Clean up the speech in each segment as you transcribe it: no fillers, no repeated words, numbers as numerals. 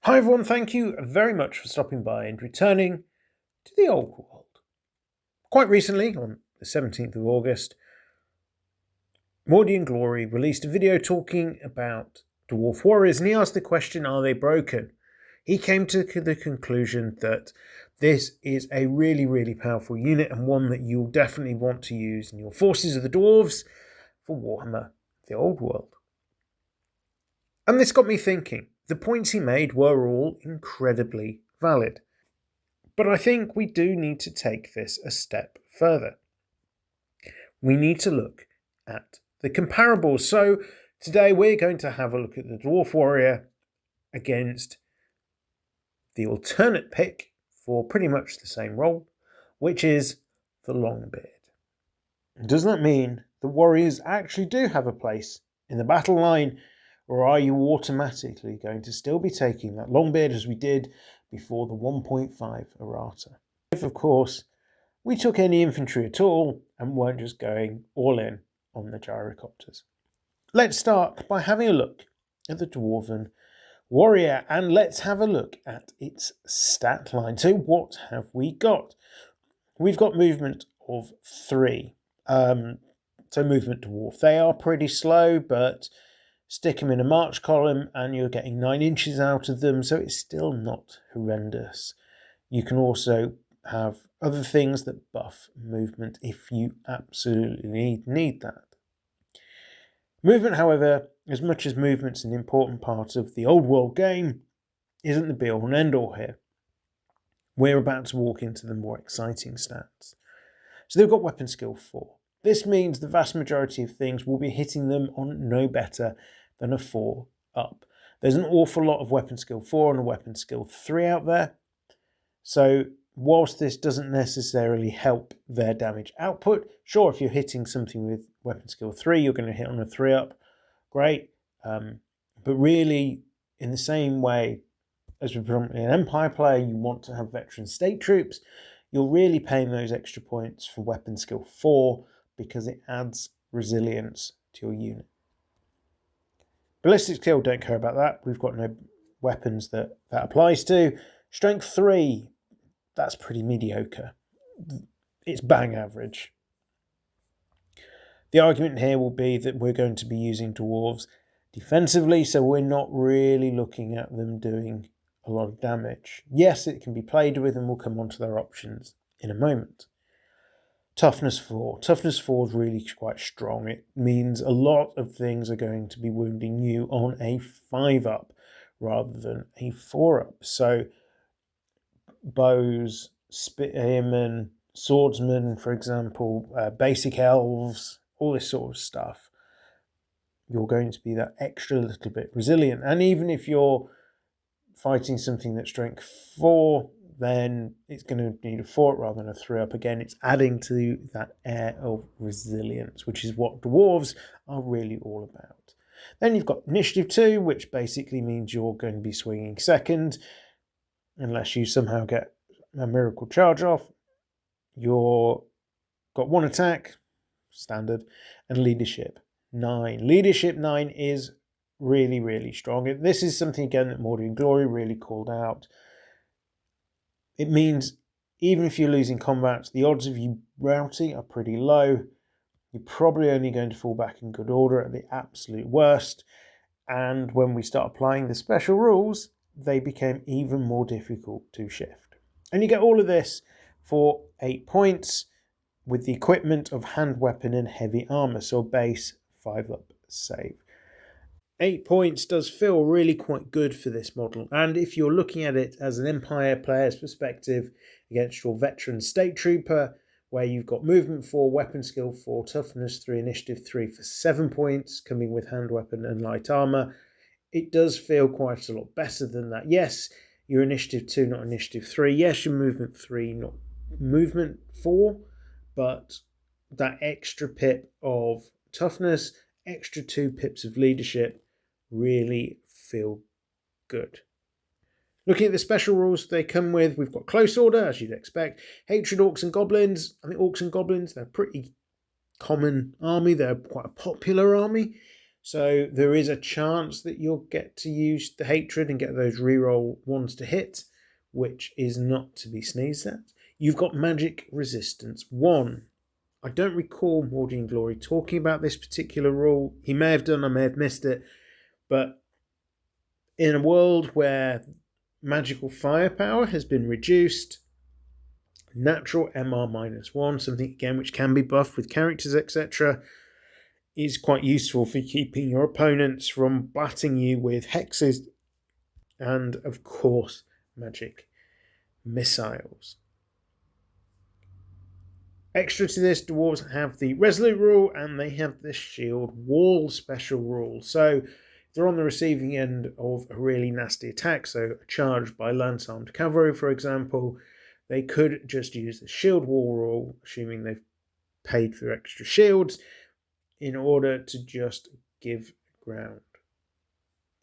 Hi everyone, thank you very much for stopping by and returning to the old world. Quite recently, on the 17th of August, Mordy and Glory released a video talking about Dwarf Warriors, and he asked the question, are they broken? He came to the conclusion that this is a really, really powerful unit and one that you'll definitely want to use in your forces of the Dwarves for Warhammer, the old world. And this got me thinking. The points he made were all incredibly valid. But I think we do need to take this a step further. We need to look at the comparables. So today we're going to have a look at the Dwarf Warrior against the alternate pick for pretty much the same role, which is the Longbeard. Does that mean the Warriors actually do have a place in the battle line, or are you automatically going to still be taking that Longbeard as we did before the 1.5 errata? If, of course, we took any infantry at all and weren't just going all in on the gyrocopters. Let's start by having a look at the Dwarven Warrior, and let's have a look at its stat line. So what have we got? We've got movement of 3. So movement dwarf. They are pretty slow, but stick them in a march column and you're getting 9 inches out of them, so it's still not horrendous. You can also have other things that buff movement if you absolutely need that. Movement, however, as much as movement's an important part of the old world game, isn't the be-all and end-all here. We're about to walk into the more exciting stats. So they've got weapon skill 4. This means the vast majority of things will be hitting them on no better than a 4 up. There's an awful lot of weapon skill 4 and a weapon skill 3 out there. So whilst this doesn't necessarily help their damage output, sure, if you're hitting something with weapon skill 3, you're going to hit on a 3 up. Great. But really, in the same way as with predominantly an Empire player, you want to have veteran state troops, you're really paying those extra points for weapon skill 4 because it adds resilience to your unit. Ballistic skill, don't care about that. We've got no weapons that applies to. Strength 3, that's pretty mediocre. It's bang average. The argument here will be that we're going to be using dwarves defensively, so we're not really looking at them doing a lot of damage. Yes, it can be played with, and we'll come on to their options in a moment. Toughness 4. Toughness 4 is really quite strong. It means a lot of things are going to be wounding you on a 5 up rather than a 4 up. So bows, spearmen, swordsmen, for example, basic elves, all this sort of stuff, you're going to be that extra little bit resilient. And even if you're fighting something that's strength 4, then it's going to need a 4 rather than a 3 up. Again, it's adding to that air of resilience, which is what dwarves are really all about. Then you've got initiative 2, which basically means you're going to be swinging second, unless you somehow get a miracle charge off. You've got 1 attack, standard, and leadership 9. Leadership 9 is really, really strong. This is something, again, that Mordy and Glory really called out. It means even if you're losing combat, the odds of you routing are pretty low. You're probably only going to fall back in good order at the absolute worst. And when we start applying the special rules, they became even more difficult to shift. And you get all of this for 8 points with the equipment of hand weapon and heavy armor, so base 5 up save. 8 points does feel really quite good for this model, and if you're looking at it as an Empire player's perspective against your veteran state trooper, where you've got movement 4, weapon skill 4, toughness 3, initiative 3 for 7 points, coming with hand weapon and light armor, it does feel quite a lot better than that. Yes, your initiative 2, not initiative 3. Yes, your movement 3, not movement 4, but that extra pip of toughness, extra 2 pips of leadership really feel good. Looking at the special rules they come with, we've got close order, as you'd expect. Hatred, orcs and goblins. I think orcs and goblins, they're a pretty common army. They're quite a popular army. So there is a chance that you'll get to use the hatred and get those reroll ones to hit, which is not to be sneezed at. You've got magic resistance 1. I don't recall Mordian Glory talking about this particular rule. He may have done, I may have missed it. But in a world where magical firepower has been reduced, natural MR -1, something again which can be buffed with characters, etc., is quite useful for keeping your opponents from batting you with hexes and, of course, magic missiles. Extra to this, dwarves have the Resolute rule and they have the Shield Wall special rule. So if they're on the receiving end of a really nasty attack, so a charge by lance-armed cavalry, for example, they could just use the Shield Wall rule, assuming they've paid for extra shields, in order to just give ground.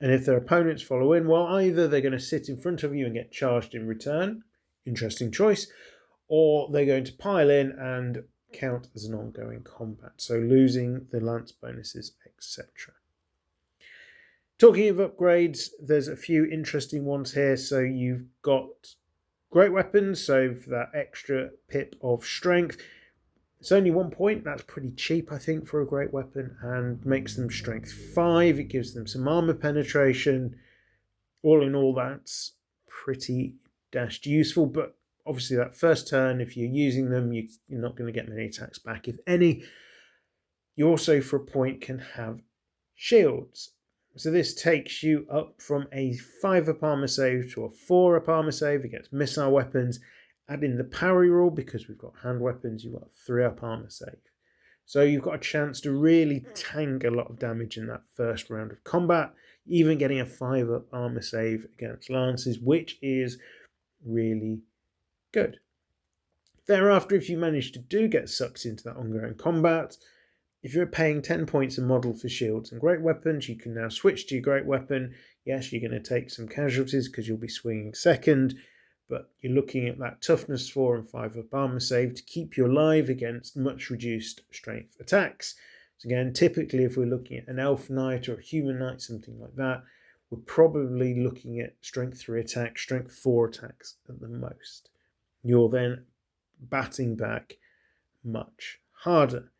And if their opponents follow in, well, either they're going to sit in front of you and get charged in return, interesting choice, or they're going to pile in and count as an ongoing combat, so losing the lance bonuses, etc. Talking of upgrades, there's a few interesting ones here. So you've got great weapons, so for that extra pip of strength, it's only 1 point. That's pretty cheap, I think, for a great weapon, and makes them strength 5. It gives them some armor penetration. All in all, that's pretty dashed useful, but obviously that first turn, if you're using them, you're not going to get many attacks back, if any. You also, for a point, can have shields. So this takes you up from a 5-up armor save to a 4-up armor save against missile weapons. Add in the parry rule, because we've got hand weapons, you've got a 3-up armor save. So you've got a chance to really tank a lot of damage in that first round of combat, even getting a 5-up armor save against lances, which is really good. Thereafter, if you manage to get sucked into that ongoing combat, if you're paying 10 points a model for shields and great weapons, you can now switch to your great weapon. Yes, you're going to take some casualties because you'll be swinging second, but you're looking at that toughness 4 and 5-up armor save to keep you alive against much reduced strength attacks. So again, typically if we're looking at an elf knight or a human knight, something like that, we're probably looking at strength 3 attacks, strength 4 attacks at the most. You're then batting back much harder.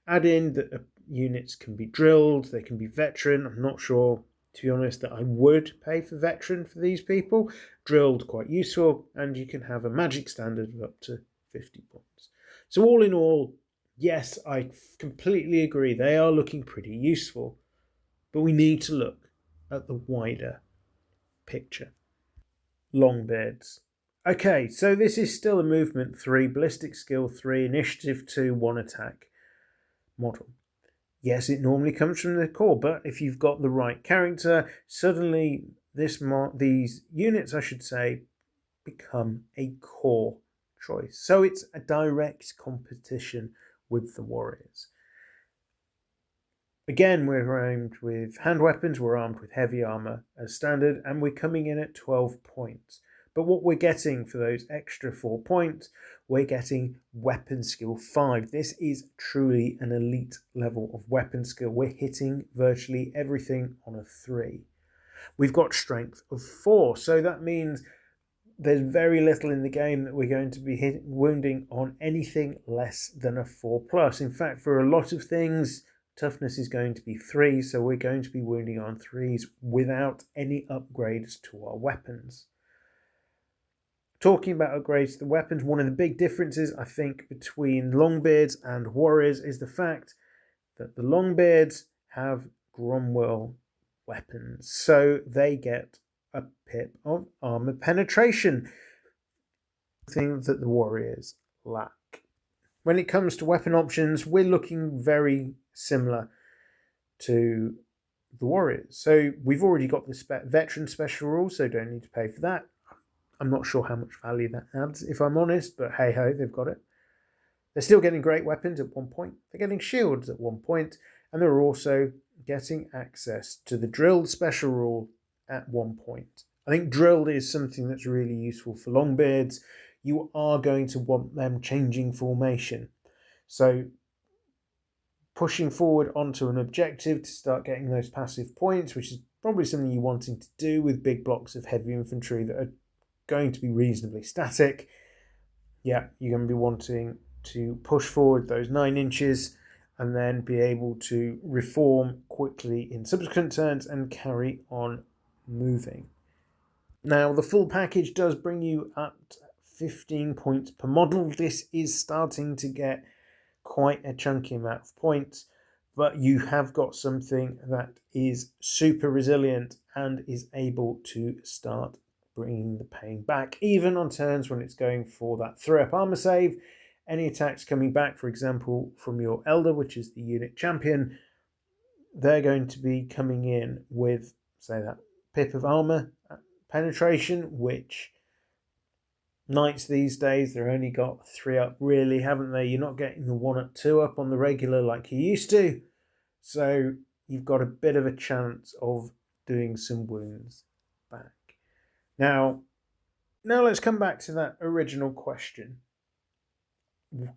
Add in that units can be drilled, they can be veteran. I'm not sure, to be honest, that I would pay for veteran for these people. Drilled, quite useful, and you can have a magic standard of up to 50 points. So all in all, yes, I completely agree. They are looking pretty useful, but we need to look at the wider picture. Longbeards. Okay, so this is still a movement 3, ballistic skill 3, initiative 2, 1 attack model. Yes, it normally comes from the core, but if you've got the right character, suddenly these units, I should say, become a core choice. So it's a direct competition with the warriors. Again, we're armed with hand weapons, we're armed with heavy armor as standard, and we're coming in at 12 points. But what we're getting for those extra 4 points, we're getting weapon skill 5. This is truly an elite level of weapon skill. We're hitting virtually everything on a 3. We've got strength of 4, so that means there's very little in the game that we're going to be wounding on anything less than a 4+. In fact, for a lot of things, toughness is going to be 3, so we're going to be wounding on 3s without any upgrades to our weapons. Talking about upgrades to the weapons, one of the big differences, I think, between Longbeards and Warriors is the fact that the Longbeards have Gromwell weapons, so they get a pip of armor penetration, thing that the Warriors lack. When it comes to weapon options, we're looking very similar to the Warriors. So we've already got the veteran special rule, so don't need to pay for that. I'm not sure how much value that adds, if I'm honest, but hey ho, they've got it. They're still getting great weapons at 1 point. They're getting shields at 1 point, and they're also getting access to the drilled special rule at 1 point. I think drilled is something that's really useful for Longbeards. You are going to want them changing formation. So pushing forward onto an objective to start getting those passive points, which is probably something you're wanting to do with big blocks of heavy infantry that are going to be reasonably static. Yeah, you're going to be wanting to push forward those 9 inches and then be able to reform quickly in subsequent turns and carry on moving. Now, the full package does bring you at 15 points per model. This is starting to get quite a chunky amount of points, but you have got something that is super resilient and is able to start bringing the pain back, even on turns when it's going for that throw-up armor save. Any attacks coming back, for example, from your Elder, which is the unit champion, they're going to be coming in with, say, that pip of armor penetration, which Knights these days, they've only got 3 up, really, haven't they? You're not getting the 1 up, 2 up on the regular like you used to. So you've got a bit of a chance of doing some wounds back. Now let's come back to that original question.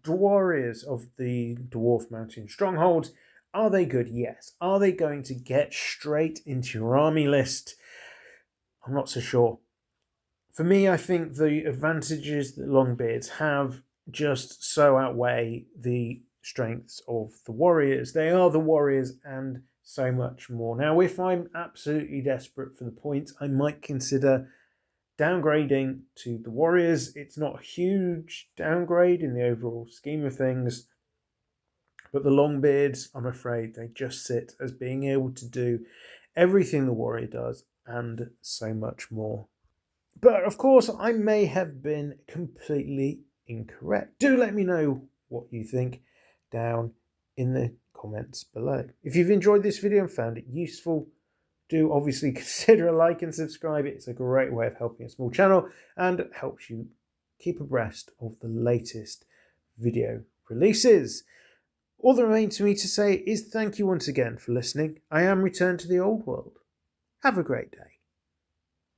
The warriors of the Dwarf Mountain Strongholds, are they good? Yes. Are they going to get straight into your army list? I'm not so sure. For me, I think the advantages that Longbeards have just so outweigh the strengths of the warriors. They are the warriors and so much more. Now, if I'm absolutely desperate for the points, I might consider downgrading to the warriors. It's not a huge downgrade in the overall scheme of things, but the Longbeards, I'm afraid, they just sit as being able to do everything the warrior does and so much more. But of course, I may have been completely incorrect. Do let me know what you think down in the comments below. If you've enjoyed this video and found it useful, do obviously consider a like and subscribe. It's a great way of helping a small channel and helps you keep abreast of the latest video releases. All that remains for me to say is thank you once again for listening. I am returned to the old world. Have a great day.